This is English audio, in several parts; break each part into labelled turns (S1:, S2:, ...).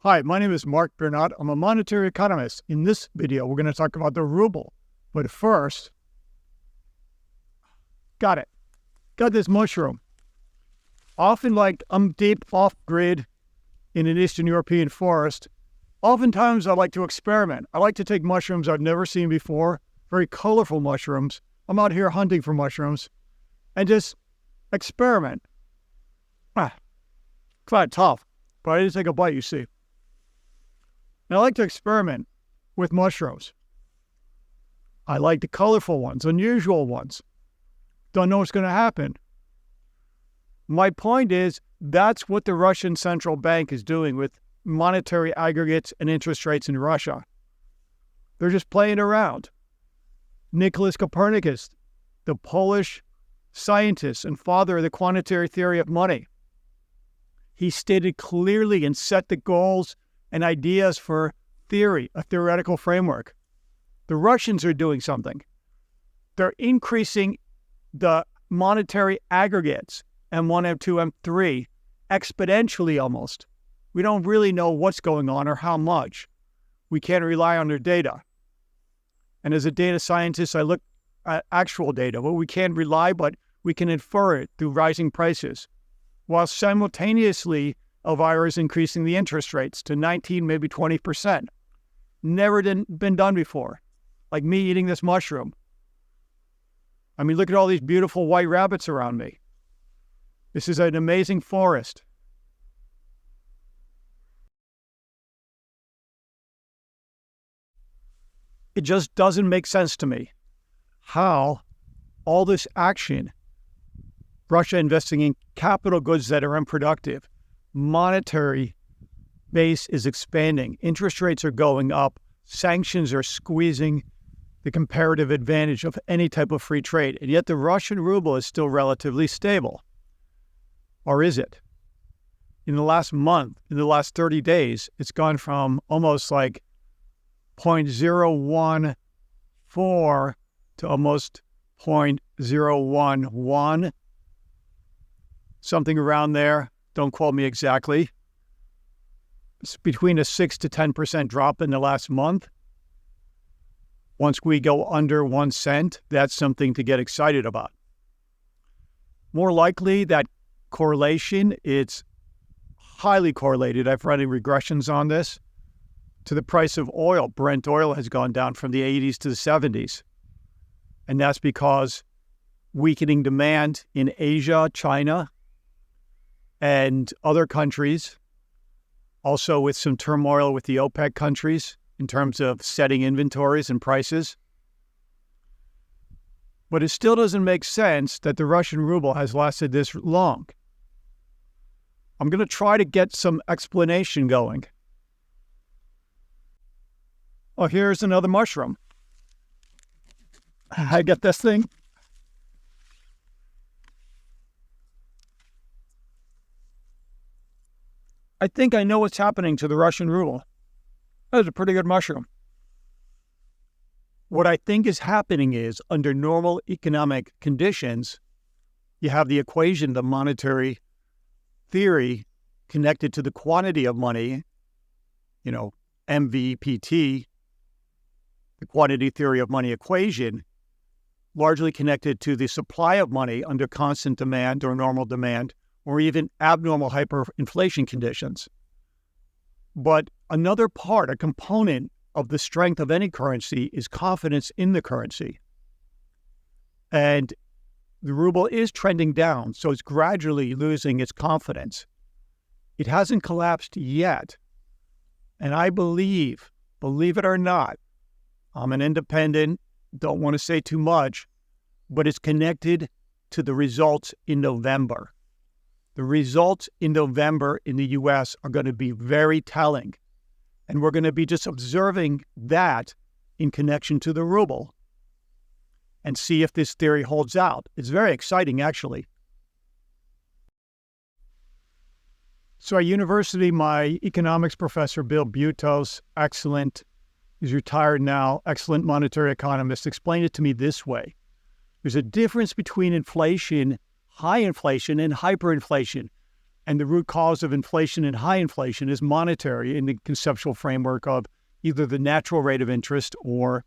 S1: Hi, my name is Mark Bernard. I'm a monetary economist. In this video, we're going to talk about the ruble. But first, got this mushroom. Often, I'm deep off-grid in an Eastern European forest. Oftentimes, I like to experiment. I like to take mushrooms I've never seen before, very colorful mushrooms. I'm out here hunting for mushrooms and just experiment. Quite tough, but I didn't take a bite, you see. And I like to experiment with mushrooms. I like the colorful ones, unusual ones. Don't know what's going to happen. My point is, that's what the Russian central bank is doing with monetary aggregates and interest rates in Russia. They're just playing around. Nicholas Copernicus, the Polish scientist and father of the quantitative theory of money, he stated clearly and set the goals and ideas for theory, a theoretical framework. The Russians are doing something. They're increasing the monetary aggregates, M1, M2, M3, exponentially almost. We don't really know what's going on or how much. We can't rely on their data. And as a data scientist, I look at actual data. Well, we can't rely, but we can infer it through rising prices, while simultaneously Elvira is increasing the interest rates to 19, maybe 20%. Never been done before. Like me eating this mushroom. I mean, look at all these beautiful white rabbits around me. This is an amazing forest. It just doesn't make sense to me how all this action, Russia investing in capital goods that are unproductive, monetary base is expanding, interest rates are going up, sanctions are squeezing the comparative advantage of any type of free trade, and yet the Russian ruble is still relatively stable. Or is it? In the last month, in the last 30 days, it's gone from almost like 0.014 to almost 0.011, something around there. Don't quote me exactly. It's between a 6 to 10% drop in the last month. Once we go under 1 cent, that's something to get excited about. More likely, that correlation, it's highly correlated. I've run regressions on this to the price of oil. Brent oil has gone down from the 80s to the 70s. And that's because weakening demand in Asia, China, and other countries, also with some turmoil with the OPEC countries in terms of setting inventories and prices. But it still doesn't make sense that the Russian ruble has lasted this long. I'm going to try to get some explanation going. Oh, here's another mushroom. I get this thing. I think I know what's happening to the Russian ruble. That was a pretty good mushroom. What I think is happening is, under normal economic conditions, you have the equation, the monetary theory, connected to the quantity of money, MVPT, the quantity theory of money equation, largely connected to the supply of money under constant demand or normal demand, or even abnormal hyperinflation conditions. But another part, a component of the strength of any currency is confidence in the currency. And the ruble is trending down, so it's gradually losing its confidence. It hasn't collapsed yet. And I believe it or not, I'm an independent, don't want to say too much, but it's connected to the results in November. The results in November in the U.S. are going to be very telling. And we're going to be just observing that in connection to the ruble and see if this theory holds out. It's very exciting, actually. So at university, my economics professor, Bill Butos, excellent, he's retired now, excellent monetary economist, explained it to me this way. There's a difference between inflation, high inflation, and hyperinflation. And the root cause of inflation and high inflation is monetary in the conceptual framework of either the natural rate of interest or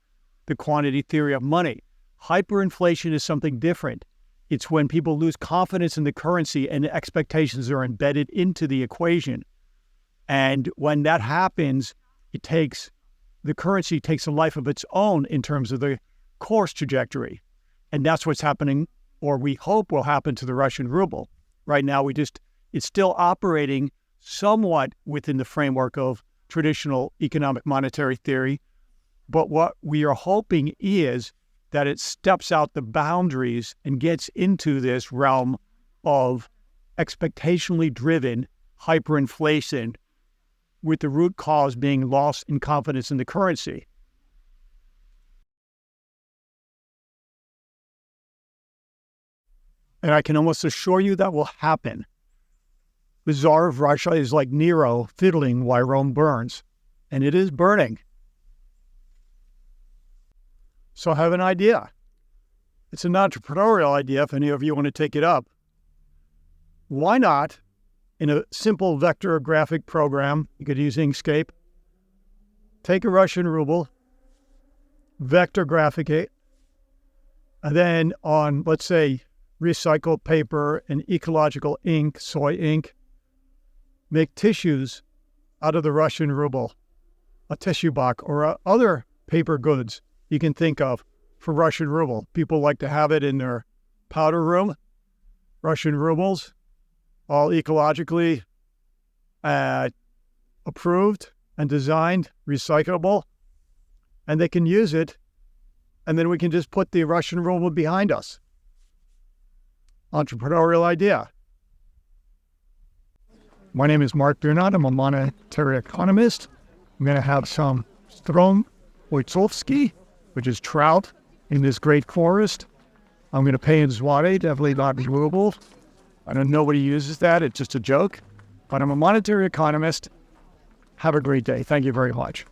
S1: the quantity theory of money. Hyperinflation is something different. It's when people lose confidence in the currency and expectations are embedded into the equation. And when that happens, the currency takes a life of its own in terms of the course trajectory. And that's what's happening, or we hope will happen, to the Russian ruble. Right now, it's still operating somewhat within the framework of traditional economic monetary theory. But what we are hoping is that it steps out the boundaries and gets into this realm of expectationally driven hyperinflation, with the root cause being loss in confidence in the currency. And I can almost assure you that will happen. The Tsar of Russia is like Nero fiddling while Rome burns, and it is burning. So I have an idea. It's an entrepreneurial idea if any of you want to take it up. Why not, in a simple vector graphic program, you could use Inkscape, take a Russian ruble, vector graphic it, and then on, let's say, recycled paper and ecological ink, soy ink, make tissues out of the Russian ruble, a tissue box, or other paper goods you can think of for Russian ruble. People like to have it in their powder room. Russian rubles, all ecologically approved and designed, recyclable, and they can use it, and then we can just put the Russian ruble behind us. Entrepreneurial idea. My name is Mark Biernat. I'm a monetary economist. I'm going to have some Strom Wojciechowski, which is trout, in this great forest. I'm going to pay in zloty, definitely not in ruble. I know nobody uses that. It's just a joke. But I'm a monetary economist. Have a great day. Thank you very much.